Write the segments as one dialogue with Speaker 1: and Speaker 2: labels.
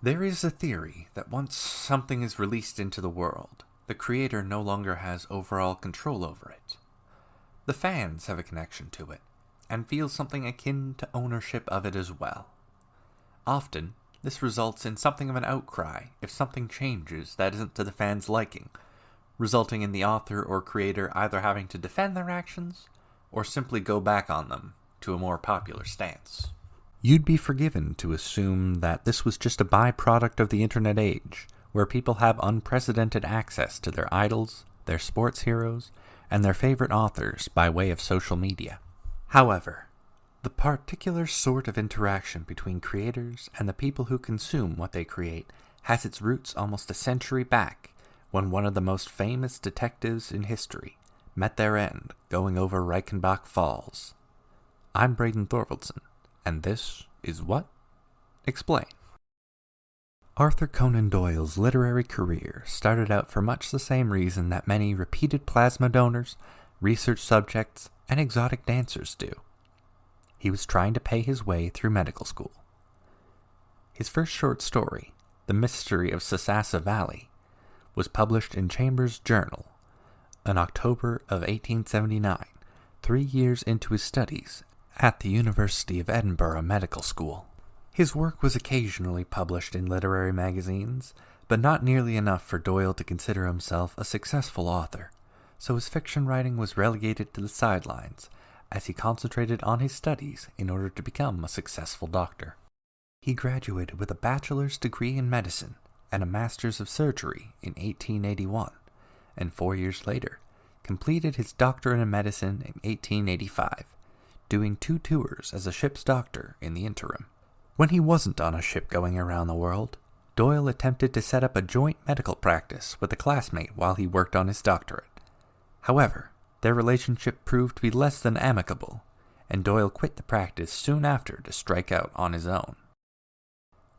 Speaker 1: There is a theory that once something is released into the world, the creator no longer has overall control over it. The fans have a connection to it, and feel something akin to ownership of it as well. Often, this results in something of an outcry if something changes that isn't to the fans' liking, resulting in the author or creator either having to defend their actions, or simply go back on them to a more popular stance. You'd be forgiven to assume that this was just a byproduct of the internet age, where people have unprecedented access to their idols, their sports heroes, and their favorite authors by way of social media. However, the particular sort of interaction between creators and the people who consume what they create has its roots almost a century back, when one of the most famous detectives in history met their end going over Reichenbach Falls. I'm Braden Thorvaldson, and this is What? Explain. Arthur Conan Doyle's literary career started out for much the same reason that many repeated plasma donors, research subjects, and exotic dancers do. He was trying to pay his way through medical school. His first short story, The Mystery of Sasassa Valley, was published in Chambers' Journal in October of 1879, 3 years into his studies at the University of Edinburgh Medical School. His work was occasionally published in literary magazines, but not nearly enough for Doyle to consider himself a successful author, so his fiction writing was relegated to the sidelines as he concentrated on his studies in order to become a successful doctor. He graduated with a bachelor's degree in medicine and a master's of surgery in 1881, and 4 years later completed his doctorate in medicine in 1885, doing 2 tours as a ship's doctor in the interim. When he wasn't on a ship going around the world, Doyle attempted to set up a joint medical practice with a classmate while he worked on his doctorate. However, their relationship proved to be less than amicable, and Doyle quit the practice soon after to strike out on his own.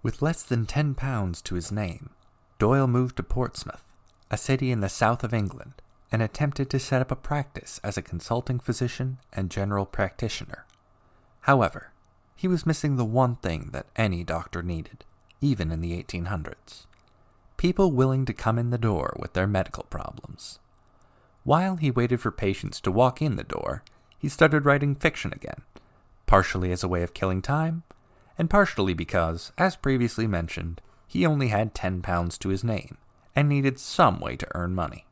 Speaker 1: With less than £10 to his name, Doyle moved to Portsmouth, a city in the south of England, and attempted to set up a practice as a consulting physician and general practitioner. However, he was missing the one thing that any doctor needed, even in the 1800s. People willing to come in the door with their medical problems. While he waited for patients to walk in the door, he started writing fiction again, partially as a way of killing time, and partially because, as previously mentioned, he only had £10 to his name, and needed some way to earn money.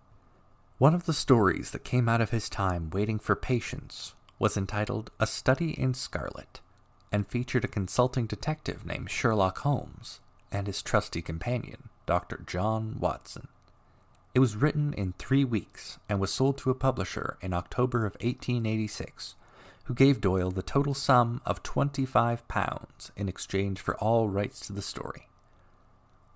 Speaker 1: One of the stories that came out of his time waiting for patients was entitled A Study in Scarlet, and featured a consulting detective named Sherlock Holmes and his trusty companion, Dr. John Watson. It was written in 3 weeks and was sold to a publisher in October of 1886, who gave Doyle the total sum of £25 in exchange for all rights to the story.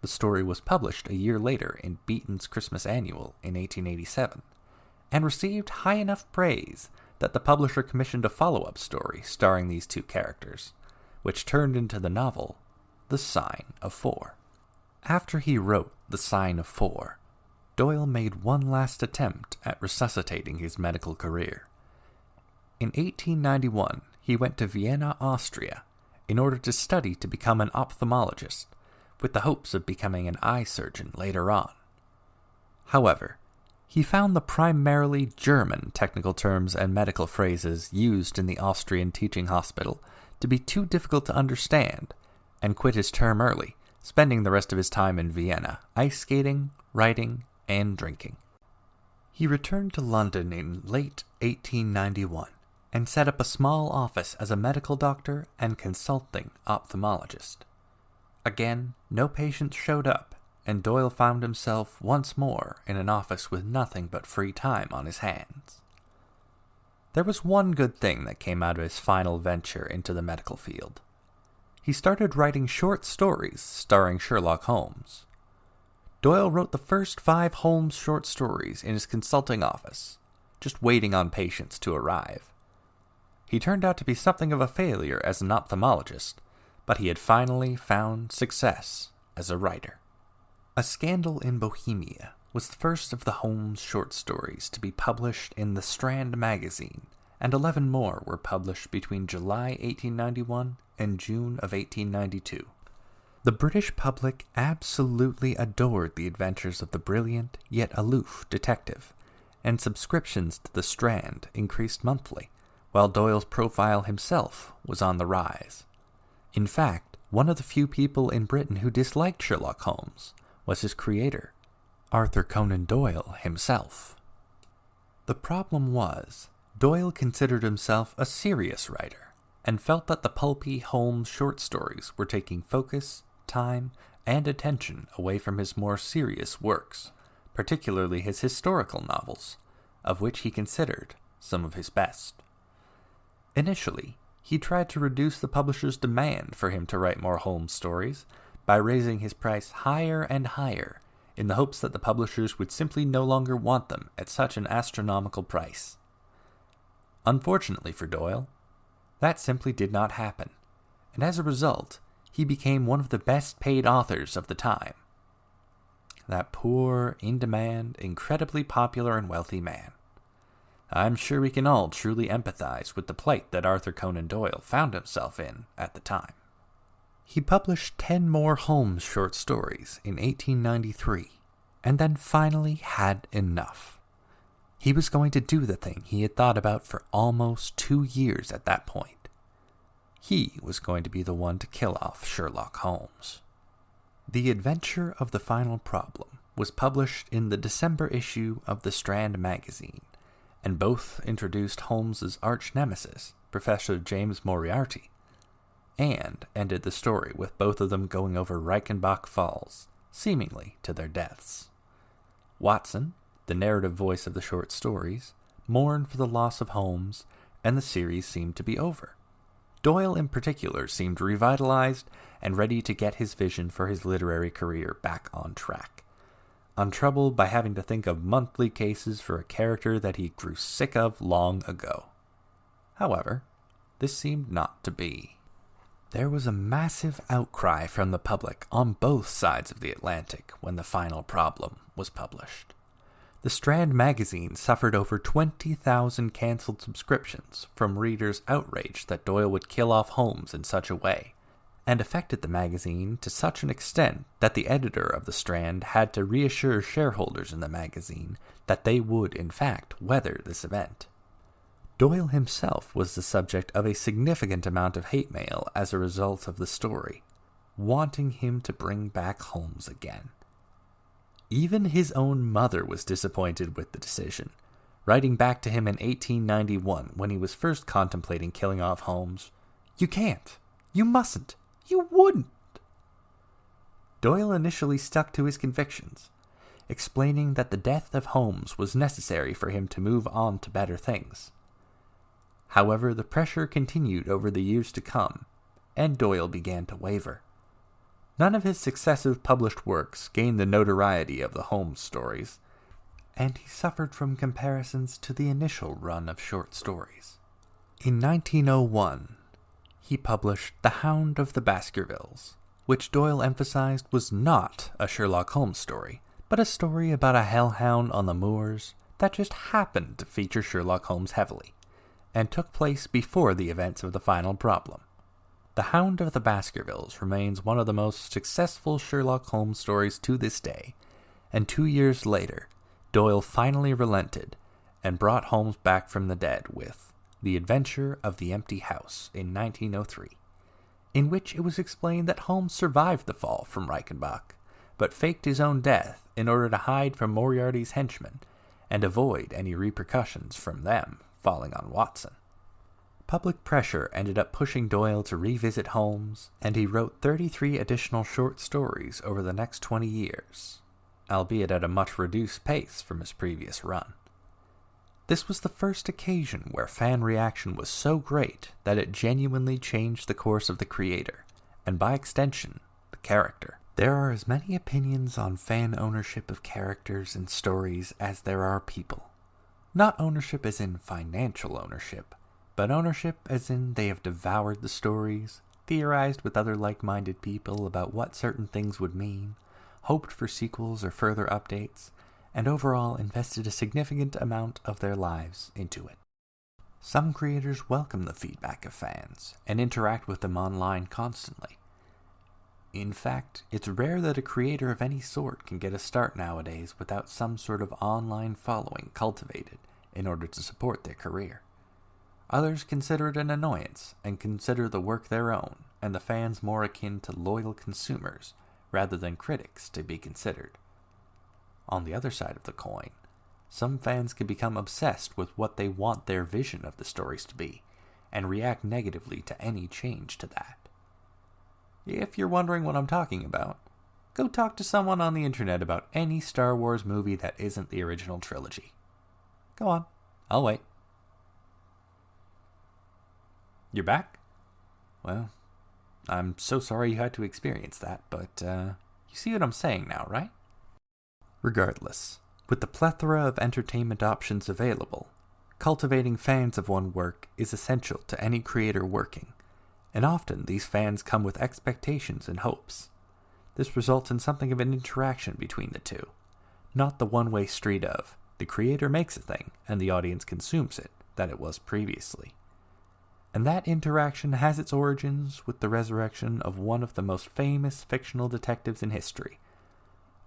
Speaker 1: The story was published a year later in Beeton's Christmas Annual in 1887, and received high enough praise that the publisher commissioned a follow-up story starring these 2 characters, which turned into the novel The Sign of 4. After he wrote The Sign of 4, Doyle made one last attempt at resuscitating his medical career. In 1891, he went to Vienna, Austria, in order to study to become an ophthalmologist, with the hopes of becoming an eye surgeon later on. However, he found the primarily German technical terms and medical phrases used in the Austrian teaching hospital to be too difficult to understand, and quit his term early, spending the rest of his time in Vienna ice skating, writing, and drinking. He returned to London in late 1891 and set up a small office as a medical doctor and consulting ophthalmologist. Again, no patients showed up, and Doyle found himself once more in an office with nothing but free time on his hands. There was one good thing that came out of his final venture into the medical field. He started writing short stories starring Sherlock Holmes. Doyle wrote the first 5 Holmes short stories in his consulting office, just waiting on patients to arrive. He turned out to be something of a failure as an ophthalmologist, but he had finally found success as a writer. A Scandal in Bohemia was the first of the Holmes short stories to be published in the Strand magazine, and 11 more were published between July 1891 and June of 1892. The British public absolutely adored the adventures of the brilliant yet aloof detective, and subscriptions to The Strand increased monthly, while Doyle's profile himself was on the rise. In fact, one of the few people in Britain who disliked Sherlock Holmes was his creator, Arthur Conan Doyle himself. The problem was, Doyle considered himself a serious writer, and felt that the pulpy Holmes short stories were taking focus, time, and attention away from his more serious works, particularly his historical novels, of which he considered some of his best. Initially, he tried to reduce the publisher's demand for him to write more Holmes stories by raising his price higher and higher, in the hopes that the publishers would simply no longer want them at such an astronomical price. Unfortunately for Doyle, that simply did not happen, and as a result, he became one of the best-paid authors of the time. That poor, in-demand, incredibly popular and wealthy man. I'm sure we can all truly empathize with the plight that Arthur Conan Doyle found himself in at the time. He published 10 more Holmes short stories in 1893, and then finally had enough. He was going to do the thing he had thought about for almost 2 years at that point. He was going to be the one to kill off Sherlock Holmes. The Adventure of the Final Problem was published in the December issue of the Strand magazine, and both introduced Holmes's arch-nemesis, Professor James Moriarty, and ended the story with both of them going over Reichenbach Falls, seemingly to their deaths. Watson, the narrative voice of the short stories, mourned for the loss of Holmes, and the series seemed to be over. Doyle in particular seemed revitalized and ready to get his vision for his literary career back on track, untroubled by having to think of monthly cases for a character that he grew sick of long ago. However, this seemed not to be. There was a massive outcry from the public on both sides of the Atlantic when The Final Problem was published. The Strand magazine suffered over 20,000 cancelled subscriptions from readers outraged that Doyle would kill off Holmes in such a way, and affected the magazine to such an extent that the editor of The Strand had to reassure shareholders in the magazine that they would, in fact, weather this event. Doyle himself was the subject of a significant amount of hate mail as a result of the story, wanting him to bring back Holmes again. Even his own mother was disappointed with the decision, writing back to him in 1891 when he was first contemplating killing off Holmes, "You can't. You mustn't. You wouldn't." Doyle initially stuck to his convictions, explaining that the death of Holmes was necessary for him to move on to better things. However, the pressure continued over the years to come, and Doyle began to waver. None of his successive published works gained the notoriety of the Holmes stories, and he suffered from comparisons to the initial run of short stories. In 1901, he published The Hound of the Baskervilles, which Doyle emphasized was not a Sherlock Holmes story, but a story about a hellhound on the moors that just happened to feature Sherlock Holmes heavily, and took place before the events of The Final Problem. The Hound of the Baskervilles remains one of the most successful Sherlock Holmes stories to this day, and 2 years later, Doyle finally relented and brought Holmes back from the dead with The Adventure of the Empty House in 1903, in which it was explained that Holmes survived the fall from Reichenbach, but faked his own death in order to hide from Moriarty's henchmen and avoid any repercussions from them falling on Watson. Public pressure ended up pushing Doyle to revisit Holmes, and he wrote 33 additional short stories over the next 20 years, albeit at a much reduced pace from his previous run. This was the first occasion where fan reaction was so great that it genuinely changed the course of the creator, and by extension, the character. There are as many opinions on fan ownership of characters and stories as there are people. Not ownership as in financial ownership, but ownership as in they have devoured the stories, theorized with other like-minded people about what certain things would mean, hoped for sequels or further updates, and overall invested a significant amount of their lives into it. Some creators welcome the feedback of fans and interact with them online constantly. In fact, it's rare that a creator of any sort can get a start nowadays without some sort of online following cultivated in order to support their career. Others consider it an annoyance and consider the work their own, and the fans more akin to loyal consumers rather than critics to be considered. On the other side of the coin, some fans can become obsessed with what they want their vision of the stories to be, and react negatively to any change to that. If you're wondering what I'm talking about, go talk to someone on the internet about any Star Wars movie that isn't the original trilogy. Go on, I'll wait. You're back? Well, I'm so sorry you had to experience that, but you see what I'm saying now, right? Regardless, with the plethora of entertainment options available, cultivating fans of one work is essential to any creator working, and often these fans come with expectations and hopes. This results in something of an interaction between the two, not the one-way street of the creator makes a thing and the audience consumes it that it was previously. And that interaction has its origins with the resurrection of one of the most famous fictional detectives in history,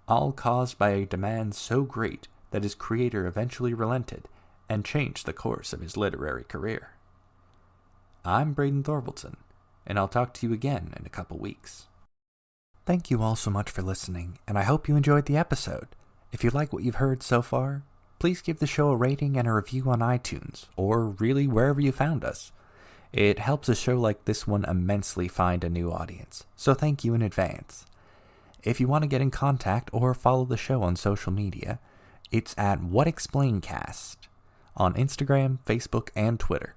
Speaker 1: all caused by a demand so great that his creator eventually relented and changed the course of his literary career. I'm Braden Thorvaldson, and I'll talk to you again in a couple weeks. Thank you all so much for listening, and I hope you enjoyed the episode. If you like what you've heard so far, please give the show a rating and a review on iTunes, or really wherever you found us. It helps a show like this one immensely find a new audience, so thank you in advance. If you want to get in contact or follow the show on social media, it's at WhatExplainCast on Instagram, Facebook, and Twitter.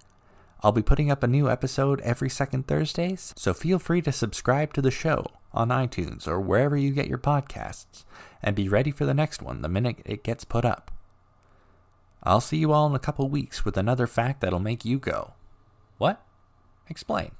Speaker 1: I'll be putting up a new episode every second Thursdays, so feel free to subscribe to the show on iTunes or wherever you get your podcasts, and be ready for the next one the minute it gets put up. I'll see you all in a couple weeks with another fact that'll make you go, "What? Explain."